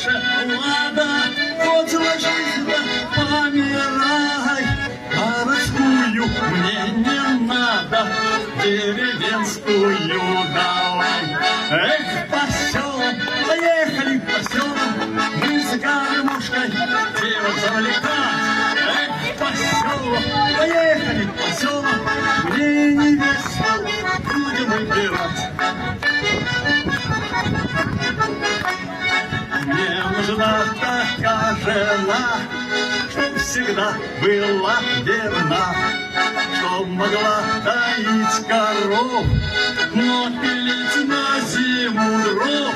больше лада, хоть ложись да помирай. Городскую мне не надо, деревенскую давай. Эх, поселок, поехали в поселок, мы с гармошкой девок завлекать. Эх, поселок, поехали в поселок, мне невесту будем выбирать. Мне нужна такая жена, чтоб всегда была верна, чтоб могла доить коров, но пилить на зиму дров,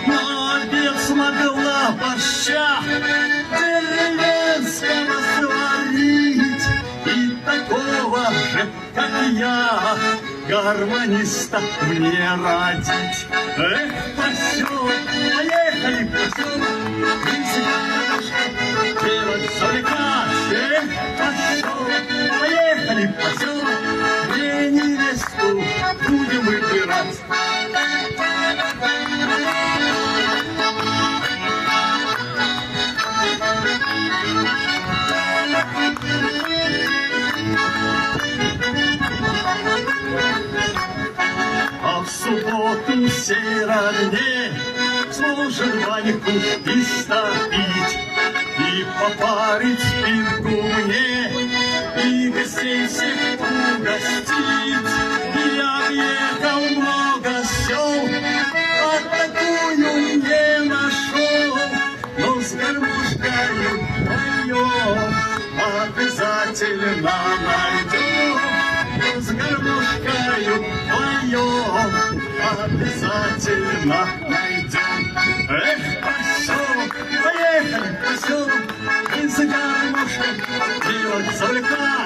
но обед смогла борща деревенского сварить. И такого же, как я, гармониста мне родить. Эх, поселок, поехали в поселок, мы с гармошкой девок завлекать. Эх, поселок, поехали в поселок, мне невесту будем выбирать. А в субботу сей ранне сможет баньку истопить и попарить спинку мне, и гостей всех угостить. Я объехал много сел, а такую не нашел, но с гармошкою поем обязательно найдем. С гармошкою поем обязательно найдем. Эх, поселок, поехали в поселок, мы с гармошкой девок завлекать.